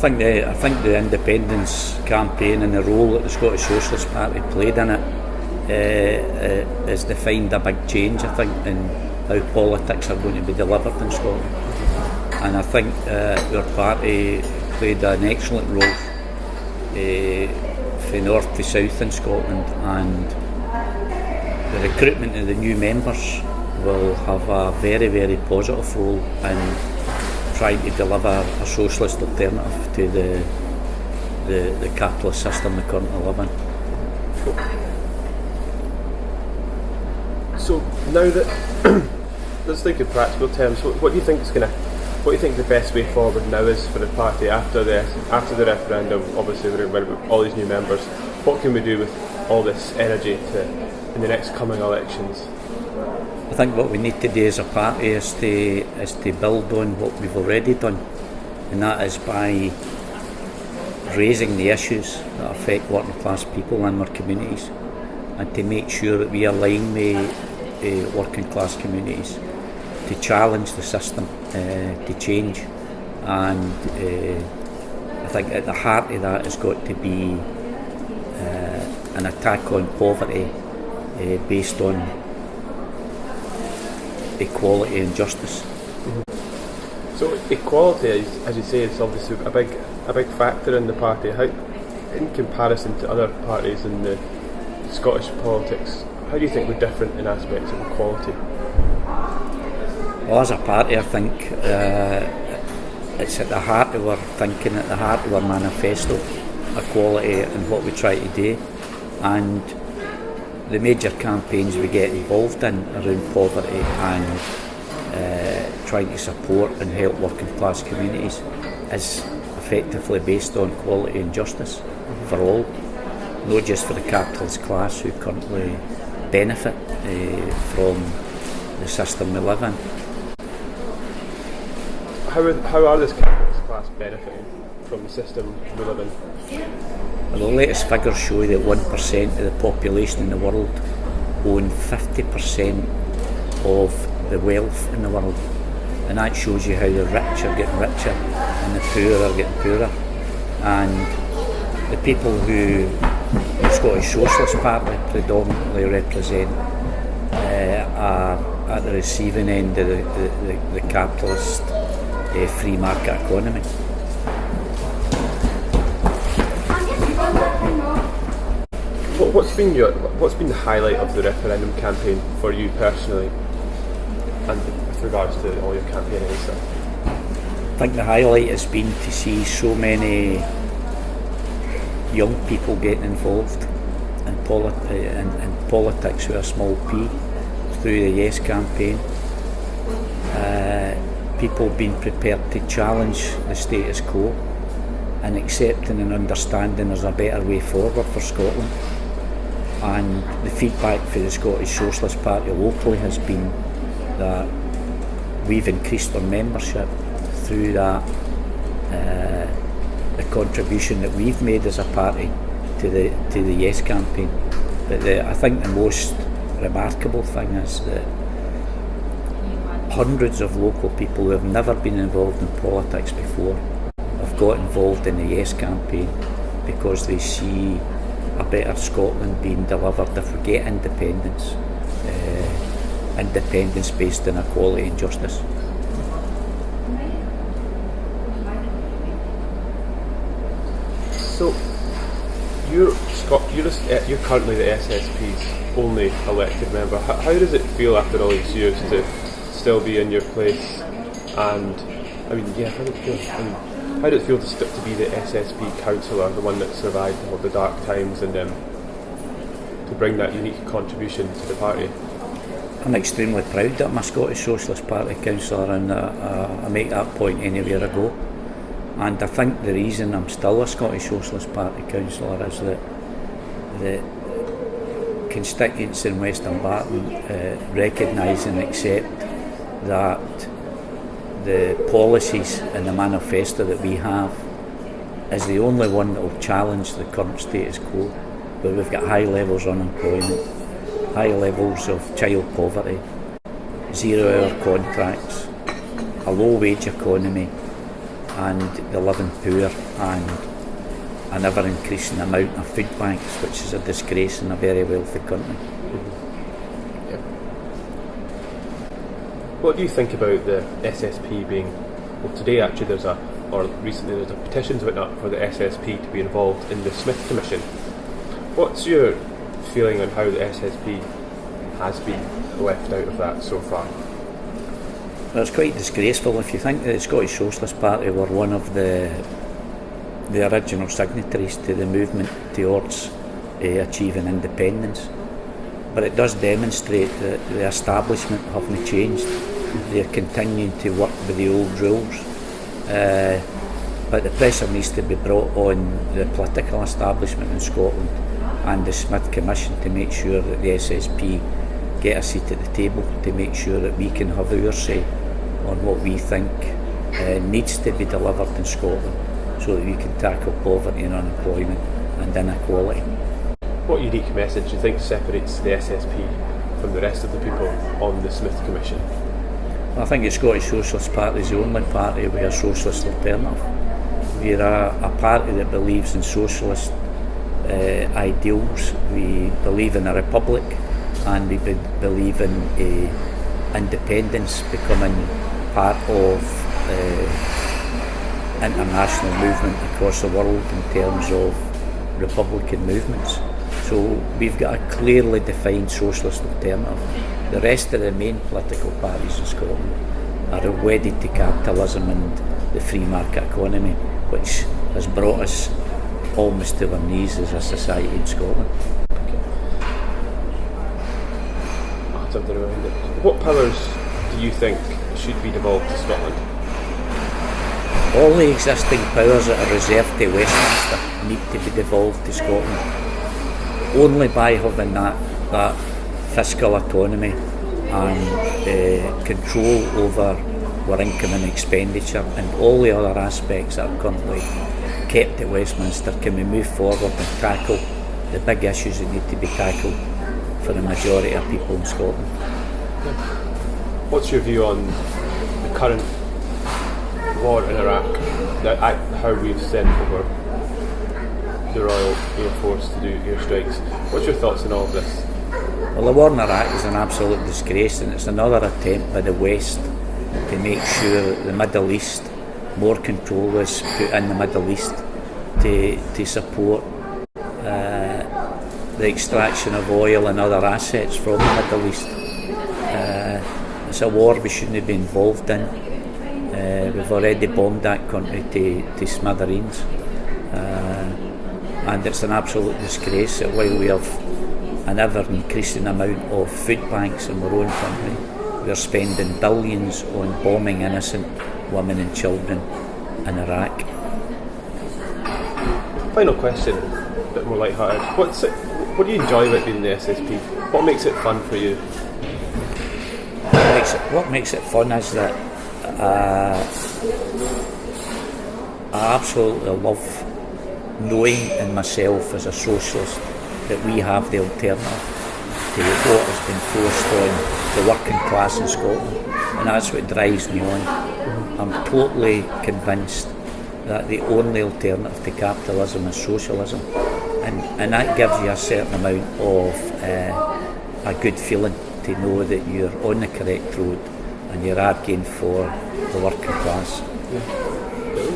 think the independence campaign and the role that the Scottish Socialist Party played in it has defined a big change, I think, in how politics are going to be delivered in Scotland. And I think our party played an excellent role from north to south in Scotland, and the recruitment of the new members will have a very, very positive role in trying to deliver a socialist alternative to the capitalist system we currently live in. So now that let's think in practical terms, what do you think the best way forward now is for the party after the referendum? Obviously, we're with all these new members. What can we do with all this energy in the next coming elections? I think what we need to do as a party is to build on what we've already done, and that is by raising the issues that affect working class people in our communities, and to make sure that we align with working class communities to challenge the system, to change. And I think at the heart of that has got to be an attack on poverty based on equality and justice. So equality, as you say, is obviously a big factor in the party. How, in comparison to other parties in the Scottish politics, how do you think we're different in aspects of equality? Well, as a party, I think it's at the heart of our thinking, at the heart of our manifesto, equality and what we try to do. And the major campaigns we get involved in around poverty and trying to support and help working class communities is effectively based on equality and justice for all, not just for the capitalist class who currently benefit from the system we live in. How are this capitalist class benefiting from the system we live in? Well, the latest figures show that 1% of the population in the world own 50% of the wealth in the world, and that shows you how the rich are getting richer and the poor are getting poorer. And the people who the Scottish Socialist Party predominantly represent are at the receiving end of the capitalist free market economy. What's been the highlight of the referendum campaign for you personally, and with regards to all your campaigning and stuff? I think the highlight has been to see so many young people getting involved in politics with a small p through the Yes campaign. People being prepared to challenge the status quo and accepting and understanding there's a better way forward for Scotland. And the feedback for the Scottish Socialist Party locally has been that we've increased our membership through that, the contribution that we've made as a party to the Yes campaign. But I think the most remarkable thing is that hundreds of local people who have never been involved in politics before have got involved in the Yes campaign because they see a better Scotland being delivered if we get independence, independence based on equality and justice. So you're currently the SSP's only elected member. How does it feel after all these years to still be in your place? And how does it feel? How does it feel to be the SSP councillor, the one that survived all the dark times, and to bring that unique contribution to the party? I'm extremely proud that I'm a Scottish Socialist Party councillor, and I make that point anywhere I go. And I think the reason I'm still a Scottish Socialist Party councillor is that the constituents in West Dunbarton recognise and accept that the policies and the manifesto that we have is the only one that will challenge the current status quo, where we've got high levels of unemployment, high levels of child poverty, 0-hour contracts, a low wage economy, and the living poor, and an ever increasing amount of food banks, which is a disgrace in a very wealthy country. Yeah. What do you think about the SSP being, well, today actually recently there's a petitions went up for the SSP to be involved in the Smith Commission. What's your feeling on how the SSP has been left out of that so far? Well, it's quite disgraceful. If you think that the Scottish Socialist Party were one of the original signatories to the movement towards achieving independence, but it does demonstrate that the establishment haven't changed. They're continuing to work with the old rules, but the pressure needs to be brought on the political establishment in Scotland and the Smith Commission to make sure that the SSP get a seat at the table, to make sure that we can have our say on what we think needs to be delivered in Scotland, so that we can tackle poverty and unemployment and inequality. What unique message do you think separates the SSP from the rest of the people on the Smith Commission? I think the Scottish Socialist Party is the only party with a socialist alternative. We're a party that believes in socialist ideals. We believe in a republic, and we believe in independence becoming part of international movement across the world in terms of republican movements. So we've got a clearly defined socialist alternative. The rest of the main political parties in Scotland are wedded to capitalism and the free market economy, which has brought us almost to our knees as a society in Scotland. What powers do you think should be devolved to Scotland? All the existing powers that are reserved to Westminster need to be devolved to Scotland. Only by having that fiscal autonomy and control over our income and expenditure and all the other aspects that are currently kept at Westminster can we move forward and tackle the big issues that need to be tackled for the majority of people in Scotland. What's your view on the current war in Iraq, how we've sent over the Royal Air Force to do airstrikes? What's your thoughts on all of this? Well, the war in Iraq is an absolute disgrace, and it's another attempt by the West to make sure that the Middle East, more control is put in the Middle East to support the extraction of oil and other assets from the Middle East. It's a war we shouldn't be involved in. We've already bombed that country to smithereens, and it's an absolute disgrace that while we have an ever increasing amount of food banks in our own country, we're spending billions on bombing innocent women and children in Iraq. Final question, a bit more light-hearted. What do you enjoy about being the SSP? What makes it fun for you? What makes it fun is that I absolutely love knowing in myself as a socialist that we have the alternative to what has been forced on the working class in Scotland, and that's what drives me on. I'm totally convinced that the only alternative to capitalism is socialism, and that gives you a certain amount of a good feeling to know that you're on the correct road and you're arguing for the working class.